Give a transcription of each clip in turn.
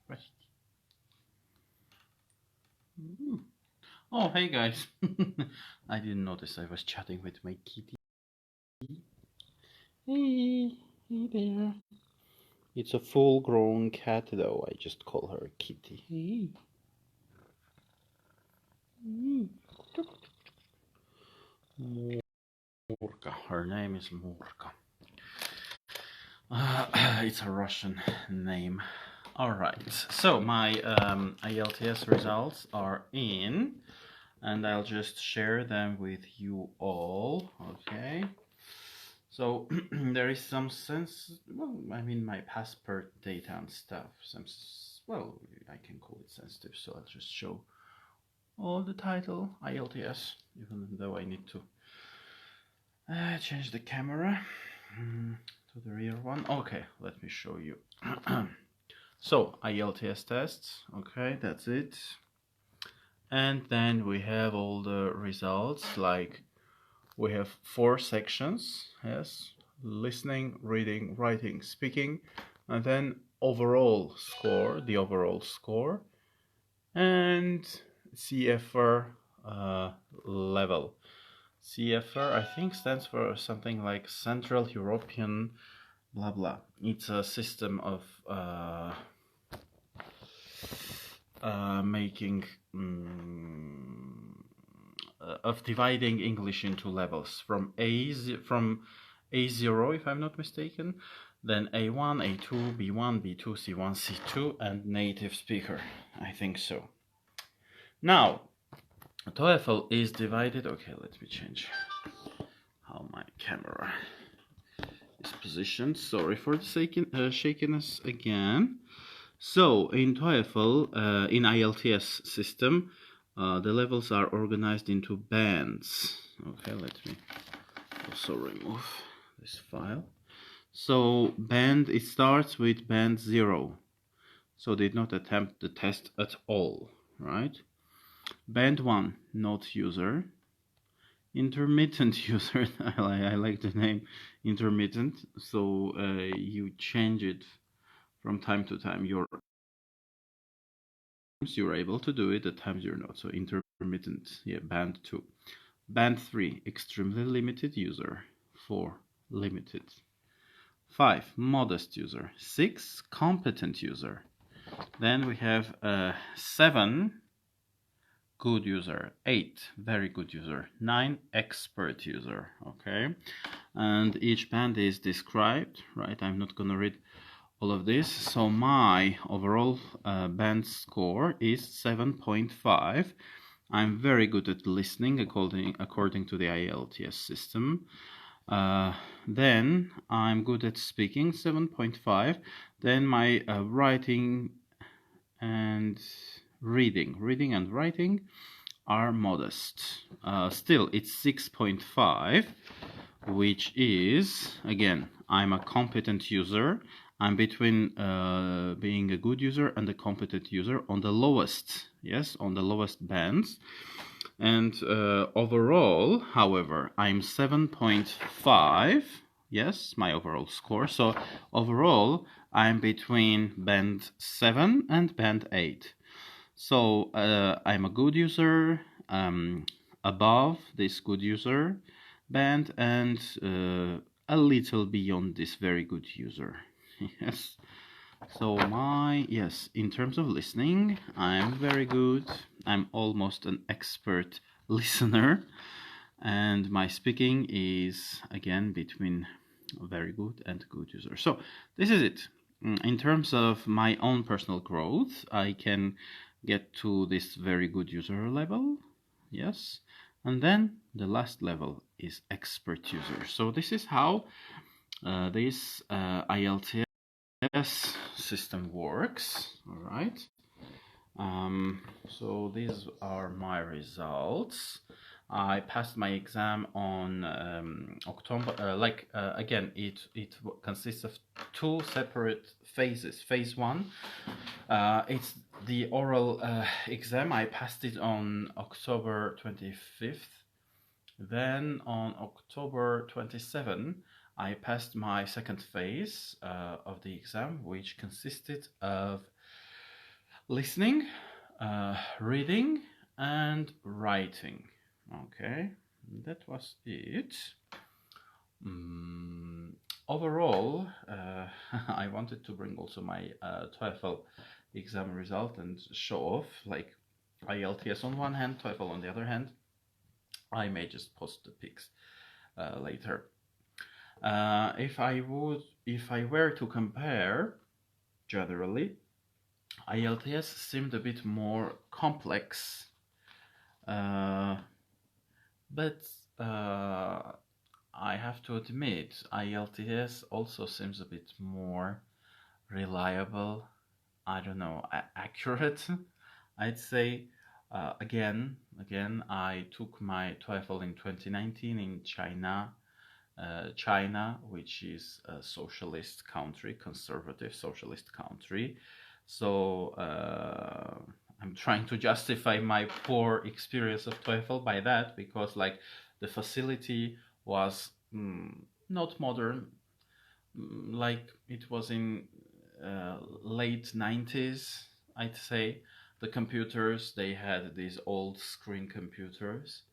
Right. Mm. Oh, hey guys. I didn't notice I was chatting with my kitty. Hey, hey there. It's a full-grown cat, though. I just call her Kitty. Hey. Mm. Murka. Her name is Murka. It's a Russian name. All right. So my IELTS results are in, and I'll just share them with you all. Okay. So there is some sense. Well, I mean, my passport data and stuff. Well, I can call it sensitive. So I'll just show all the title IELTS, even though I need to change the camera to the rear one. Okay, let me show you. So IELTS tests. Okay, that's it. And then we have all the results. Like we have 4 sections. Yes, listening, reading, writing, speaking, and then overall score. The overall score and CFR level. CFR, I think, stands for something like Central European blah blah. It's a system of making of dividing English into levels from A0, if I'm not mistaken, then A1, A2, B1, B2, C1, C2, and native speaker. I think so. Now, TOEFL is divided. Okay, let me change how my camera is positioned. Sorry for the shakiness again. So in TOEFL, in IELTS system, the levels are organized into bands. Okay, let me also remove this file. So it starts with band 0. So did not attempt the test at all, right? Band 1, not user. Intermittent user, I like the name intermittent. So you change it from time to time. You're able to do it, at times you're not. So intermittent, yeah, band 2. Band 3, extremely limited user. 4, limited. 5, modest user. 6, competent user. Then we have 7, good user. 8, very good user. 9, expert user. Okay, and each band is described, right? I'm not gonna read all of this. So my overall band score is 7.5. I'm very good at listening according to the IELTS system. Then I'm good at speaking, 7.5. Then my writing and reading and writing are modest. Still, it's 6.5, which is, again, I'm a competent user. I'm between being a good user and a competent user on the lowest, yes, on the lowest bands. And overall, however, I'm 7.5, yes, my overall score. So overall, I'm between band 7 and band 8. So I'm a good user, above this good user band, and a little beyond this very good user. Yes. So yes, in terms of listening, I'm very good. I'm almost an expert listener. And my speaking is, again, between very good and good user. So this is it. In terms of my own personal growth, I can get to this very good user level. Yes. And then the last level is expert user. So this is how this IELTS system works. All right. So these are my results. I passed my exam on October. Again, it consists of 2 separate phases. Phase 1, it's the oral exam. I passed it on October 25th. Then on October 27th, I passed my second phase of the exam, which consisted of Listening, reading, and writing. Okay, that was it. Mm, Overall, I wanted to bring also my TOEFL exam result and show off, like IELTS on one hand, TOEFL on the other hand. I may just post the pics later. If I were to compare, generally, IELTS seemed a bit more complex, uh, but I have to admit, IELTS also seems a bit more reliable. I don't know, accurate. I'd say. Again, I took my TOEFL in 2019 in China. China, which is a socialist country, conservative socialist country. So I'm trying to justify my poor experience of TOEFL by that, because like the facility was not modern, like it was in late 90s, I'd say. The computers, they had these old screen computers,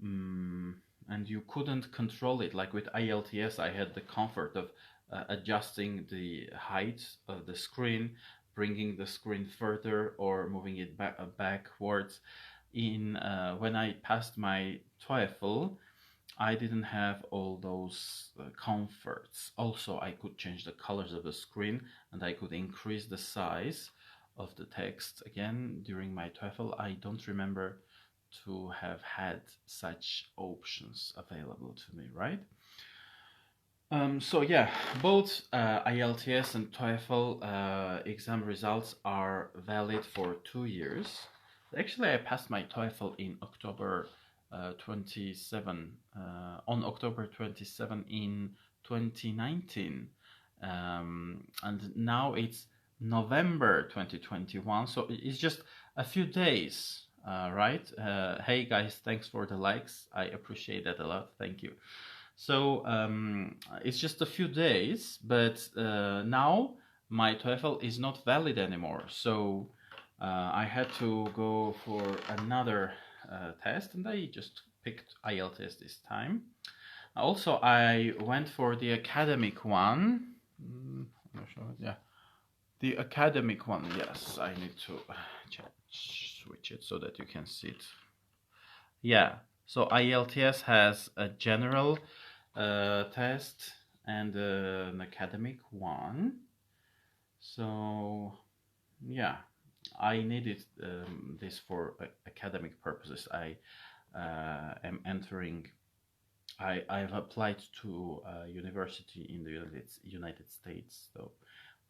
mm, and you couldn't control it. Like with IELTS, I had the comfort of adjusting the height of the screen, bringing the screen further or moving it backwards. In When I passed my TOEFL, I didn't have all those comforts. Also, I could change the colors of the screen, and I could increase the size of the text. Again, during my TOEFL, I don't remember to have had such options available to me, right? So yeah, both IELTS and TOEFL exam results are valid for 2 years. Actually, I passed my TOEFL in October 27, on October 27 in 2019. And now it's November 2021, so it's just a few days, right? Hey guys, thanks for the likes. I appreciate that a lot. Thank you. So it's just a few days, but now my TOEFL is not valid anymore. So I had to go for another test, and I just picked IELTS this time. Also, I went for the academic one. Yeah, the academic one. Yes, I need to switch it so that you can see it. Yeah, so IELTS has a general test and an academic one. So yeah, I needed this for academic purposes. I am entering. I've applied to a university in the United States, so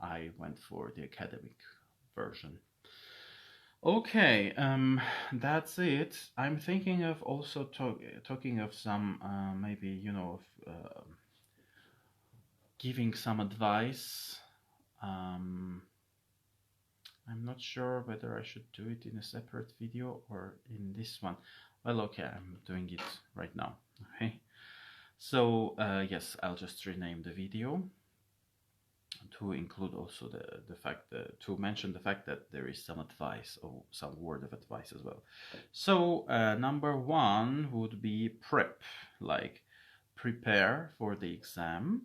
I went for the academic version. Okay, that's it. I'm thinking of also talking of some maybe giving some advice. I'm not sure whether I should do it in a separate video or in this one. Well, okay, I'm doing it right now. Okay, so yes, I'll just rename the video to include also the fact that, to mention the fact that there is some advice or some word of advice as well. So number one would be prep, like prepare for the exam.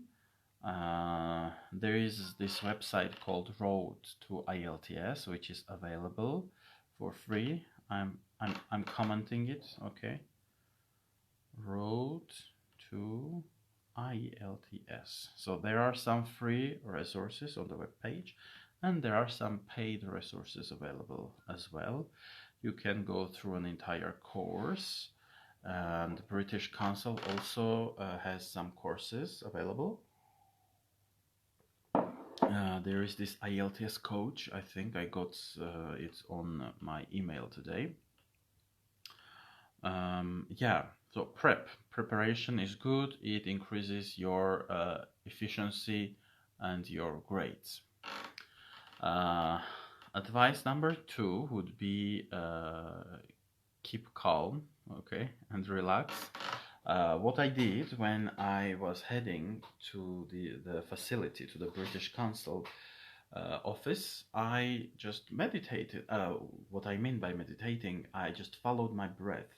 There is this website called Road to IELTS, which is available for free. I'm commenting it. Okay. Road to IELTS. So there are some free resources on the web page, and there are some paid resources available as well. You can go through an entire course, and the British Council also has some courses available. There is this IELTS coach. I think I got it on my email today. Yeah, so preparation is good. It increases your efficiency and your grades. Advice number two would be keep calm, okay, and relax. What I did when I was heading to the facility, to the British Council, office, I just meditated. What I mean by meditating, I just followed my breath.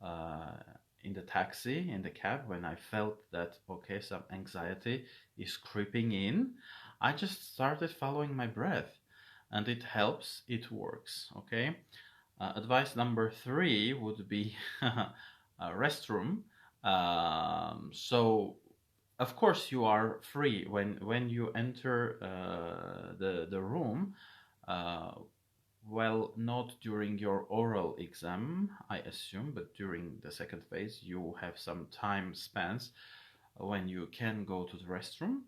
Uh, in the taxi, in the cab, when I felt that, okay, some anxiety is creeping in, I just started following my breath. And it helps, it works, okay? Advice number 3 would be a restroom. So of course you are free when you enter the room. Uh, well, not during your oral exam, I assume, but during the second phase, you have some time spans when you can go to the restroom.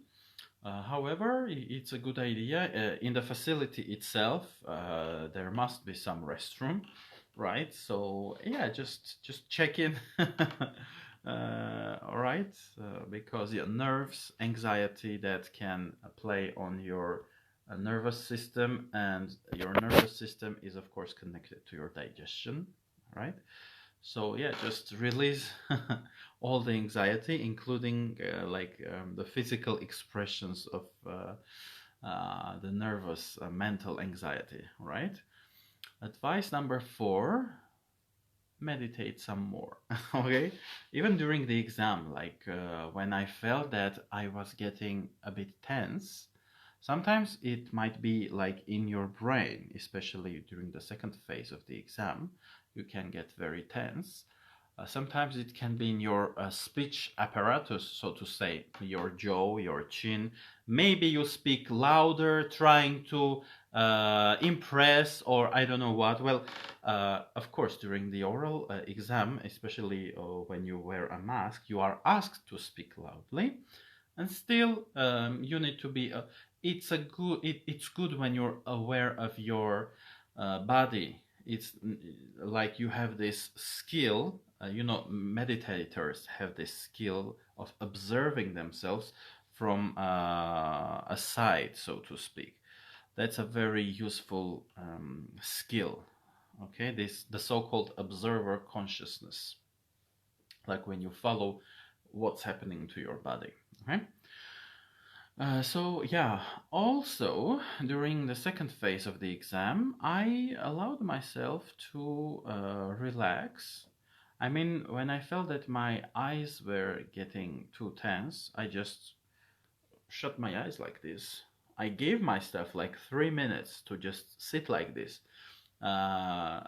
However, it's a good idea. In the facility itself, there must be some restroom, right? So yeah, just check in. All right, because yeah, nerves, anxiety that can play on your nervous system, and your nervous system is of course connected to your digestion, right? So yeah, just release all the anxiety, including the physical expressions of the nervous, mental anxiety, right? Advice number 4: meditate some more. Okay, even during the exam, when I felt that I was getting a bit tense, sometimes it might be like in your brain, especially during the second phase of the exam, you can get very tense. Sometimes it can be in your speech apparatus, so to say, your jaw, your chin. Maybe you speak louder, trying to impress, or I don't know what. Well, of course, during the oral exam, especially when you wear a mask, you are asked to speak loudly, and still you need to be. It's good when you're aware of your body. It's like you have this skill. Meditators have this skill of observing themselves from a side, so to speak. That's a very useful skill. Okay, the so-called observer consciousness, like when you follow what's happening to your body. Okay. So yeah, also during the second phase of the exam, I allowed myself to relax. I mean, when I felt that my eyes were getting too tense, I just shut my eyes like this. I gave myself like 3 minutes to just sit like this. Uh,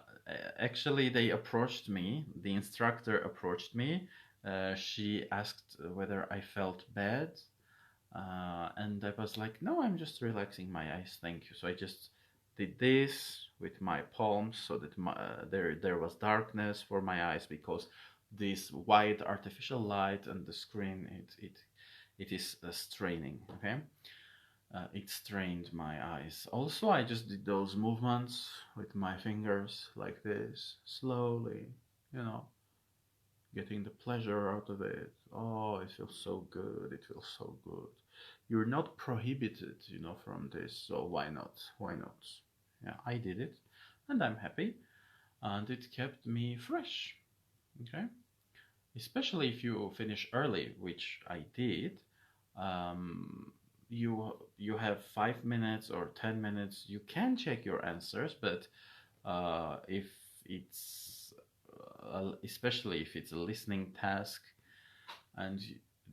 Actually, they approached me. The instructor approached me. She asked whether I felt bad, and I was like, no, I'm just relaxing my eyes, thank you. So I just did this with my palms so that there was darkness for my eyes, because this white artificial light and the screen, it is straining. Okay, it strained my eyes. Also, I just did those movements with my fingers like this, slowly, you know, getting the pleasure out of it. Oh, it feels so good. It feels so good. You're not prohibited, from this, so why not? Why not? Yeah, I did it, and I'm happy, and it kept me fresh. Okay, especially if you finish early, which I did. Um, you have 5 minutes or 10 minutes. You can check your answers, but if it's especially if it's a listening task, and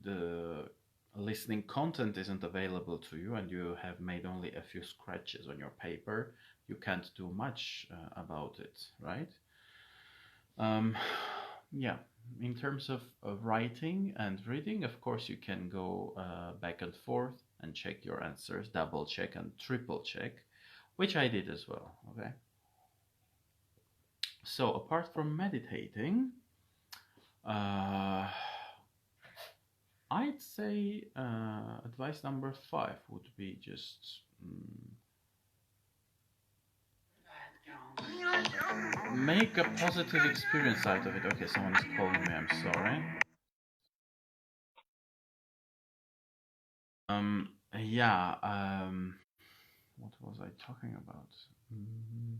the listening content isn't available to you, and you have made only a few scratches on your paper, you can't do much about it, right? um, yeah, in terms of writing and reading, of course you can go back and forth and check your answers, double check and triple check, which I did as well. Okay, so apart from meditating, uh, I'd say advice number 5 would be just make a positive experience out of it. Okay, someone is calling me, I'm sorry. Yeah, what was I talking about? Mm,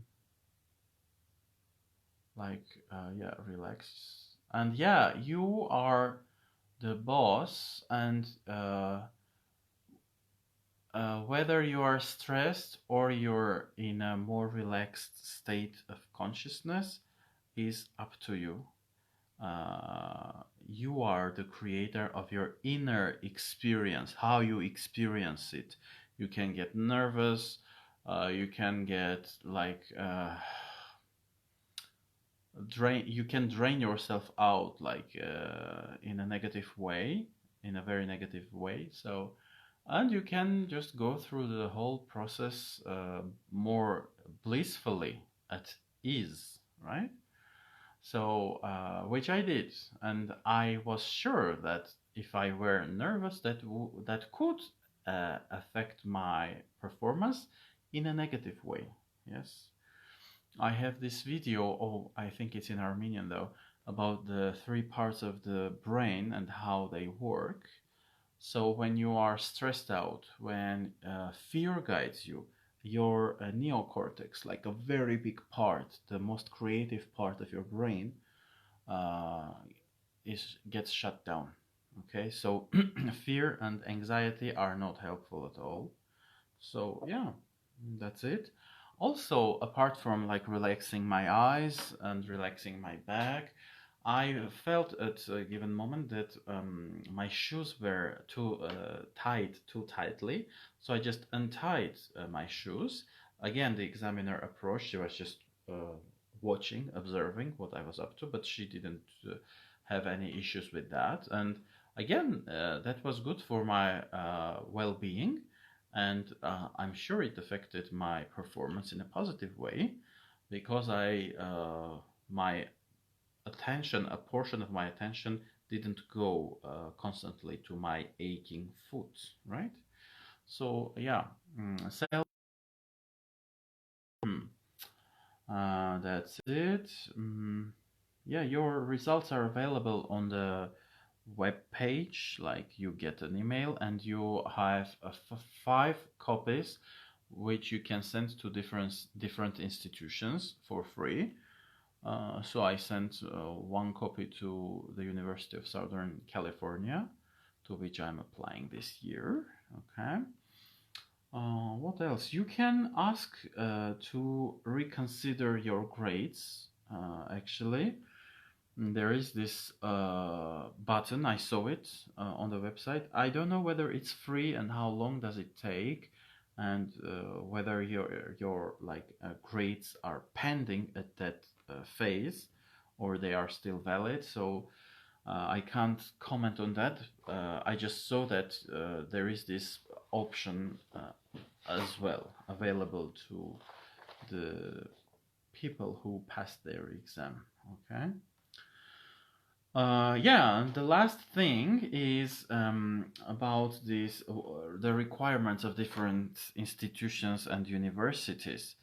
yeah, relax. And yeah, you are the boss, and whether you are stressed or you're in a more relaxed state of consciousness is up to you. You are the creator of your inner experience, how you experience it. You can get nervous, you can get like you can drain yourself out like in a negative way, in a very negative way. So, and you can just go through the whole process more blissfully at ease, right? So, which I did, and I was sure that if I were nervous, that could affect my performance in a negative way. Yes, I have this video. Oh, I think it's in Armenian though, about the three parts of the brain and how they work. So when you are stressed out, when fear guides you, your neocortex, like a very big part, the most creative part of your brain, uh, gets shut down. Okay, so fear and anxiety are not helpful at all. So yeah, that's it. Also, apart from like relaxing my eyes and relaxing my back, I felt at a given moment that my shoes were too tied too tightly. So I just untied my shoes. Again, the examiner approached. She was just watching, observing what I was up to, but she didn't have any issues with that. And again, that was good for my well-being, and I'm sure it affected my performance in a positive way because my attention, a portion of my attention didn't go constantly to my aching foot, right? So yeah, self. That's it. Yeah, your results are available on the web page. Like you get an email and you have 5 copies, which you can send to different institutions for free. So I sent 1 copy to the University of Southern California, to which I'm applying this year. Okay. What else? You can ask to reconsider your grades. Actually, there is this button. I saw it on the website. I don't know whether it's free and how long does it take, and whether your like grades are pending at that phase, or they are still valid. So I can't comment on that. I just saw that there is this option as well available to the people who passed their exam. Okay. Yeah, and the last thing is about the requirements of different institutions and universities.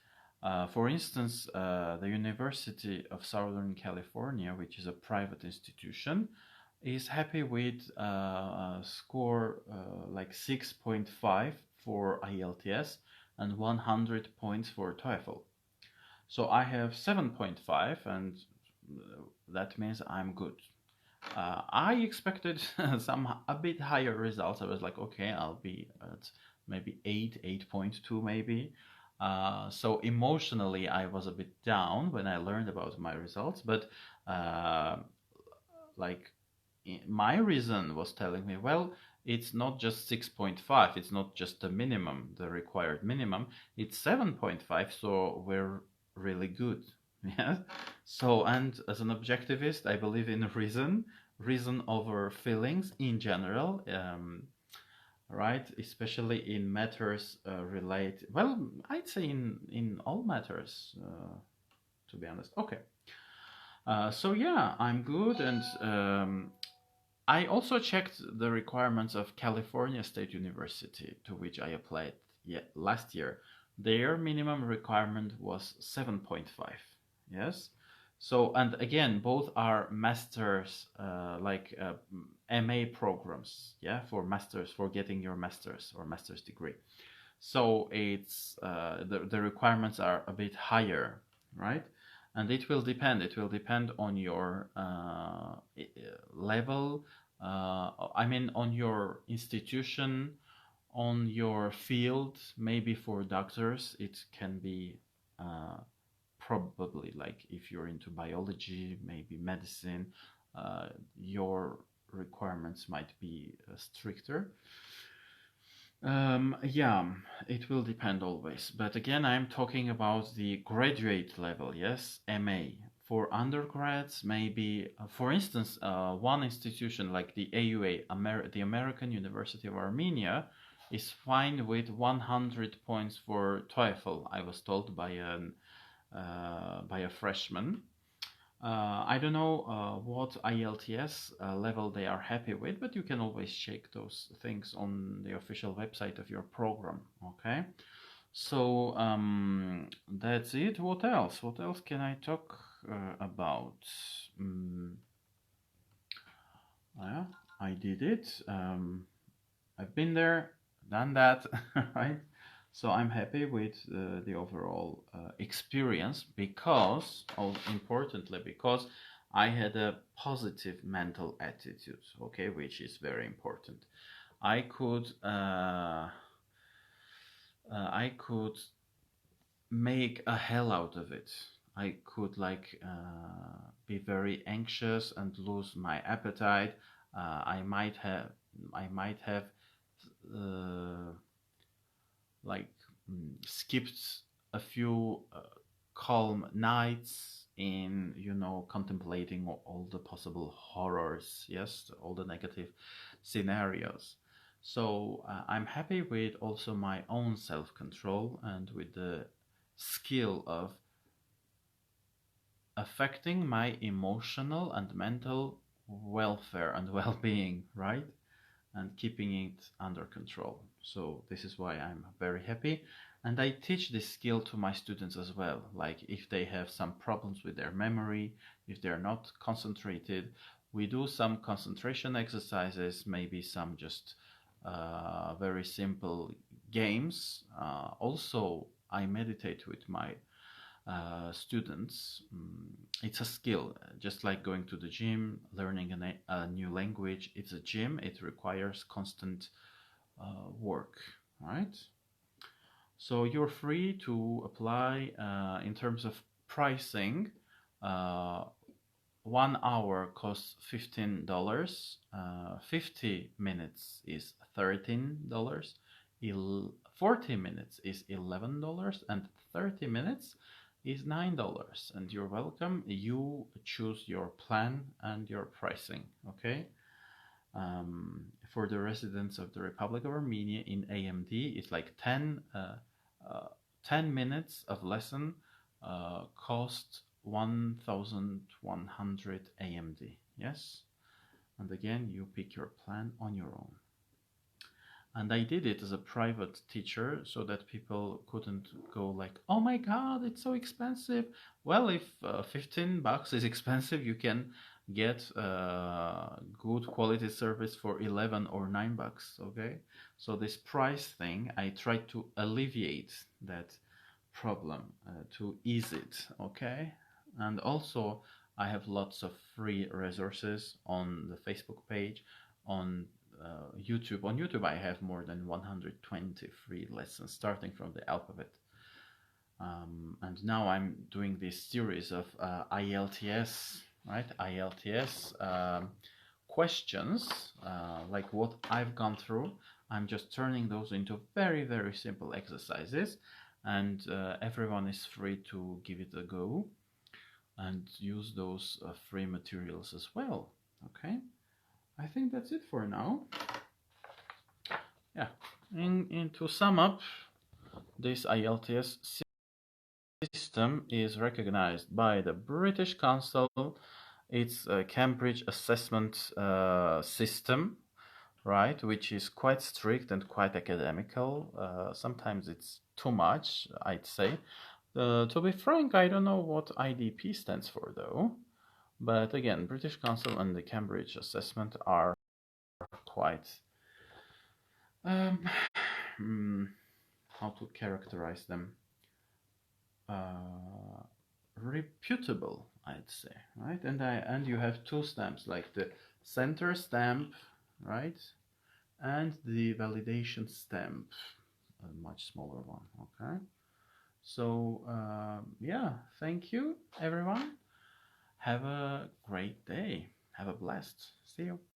For instance, the University of Southern California, which is a private institution, is happy with a score like 6.5 for IELTS and 100 points for TOEFL. So I have 7.5, and that means I'm good. I expected a bit higher results. I was like, okay, I'll be at maybe 8.2 maybe. So emotionally, I was a bit down when I learned about my results, but like my reason was telling me, well, it's not just 6.5, it's not just the minimum, the required minimum, it's 7.5, so we're really good. Yeah. So, and as an objectivist, I believe in reason over feelings in general, right? Especially in matters well, I'd say in all matters, to be honest. Okay. So yeah, I'm good, and I also checked the requirements of California State University, to which I applied last year. Their minimum requirement was 7.5. Yes. So, and again, both are masters, MA programs, yeah, for masters, for getting your masters or master's degree. So it's the requirements are a bit higher, right? And it will depend. It will depend on your level. I mean, on your institution, on your field. Maybe for doctors, it can be probably like if you're into biology, maybe medicine, your requirements might be stricter. Yeah, it will depend always. But again, I'm talking about the graduate level, yes, MA. For undergrads, maybe, for instance, one institution like the AUA, the American University of Armenia, is fine with 100 points for TOEFL, I was told by a freshman. I don't know what IELTS level they are happy with, but you can always check those things on the official website of your program. Okay, so that's it. What else? What else can I talk about? Yeah, I did it. I've been there, done that, right? So I'm happy with the overall experience because, importantly, because I had a positive mental attitude, okay, which is very important. I could make a hell out of it. I could be very anxious and lose my appetite. I might have uh, like skipped a few calm nights in contemplating all the possible horrors, yes, all the negative scenarios. So I'm happy with also my own self-control and with the skill of affecting my emotional and mental welfare and well-being, right? And keeping it under control. So this is why I'm very happy. And I teach this skill to my students as well. Like if they have some problems with their memory, if they're not concentrated, we do some concentration exercises, maybe some just very simple games. Also, I meditate with my students. It's a skill, just like going to the gym, learning a new language. It's a gym, it requires constant work, right? So you're free to apply in terms of pricing. Uh, 1 hour costs $15, 50 minutes is $13, 40 minutes is $11, and 30 minutes is $9. And you're welcome. You choose your plan and your pricing, okay? For the residents of the Republic of Armenia in AMD, it's like 10 minutes of lesson cost 1,100 AMD. Yes? And again, you pick your plan on your own. And I did it as a private teacher so that people couldn't go like, oh my God, it's so expensive. Well, if $15 is expensive, you can get good quality service for 11 or $9, okay? So this price thing, I tried to alleviate that problem, to ease it, okay? And also, I have lots of free resources on the Facebook page, on YouTube. On YouTube, I have more than 120 free lessons, starting from the alphabet. And now I'm doing this series of IELTS, right? IELTS questions, like what I've gone through. I'm just turning those into very, very simple exercises, and everyone is free to give it a go and use those free materials as well. Okay, I think that's it for now. Yeah, to sum up, this IELTS system is recognized by the British Council. It's a Cambridge assessment system, right, which is quite strict and quite academical. Sometimes it's too much, I'd say. To be frank, I don't know what IDP stands for, though. But again, British Council and the Cambridge assessment are quite how to characterize them, reputable, I'd say, right? And you have two stamps, like the center stamp, right, and the validation stamp, a much smaller one. Okay, so yeah, thank you everyone. Have a great day. Have a blast. See you.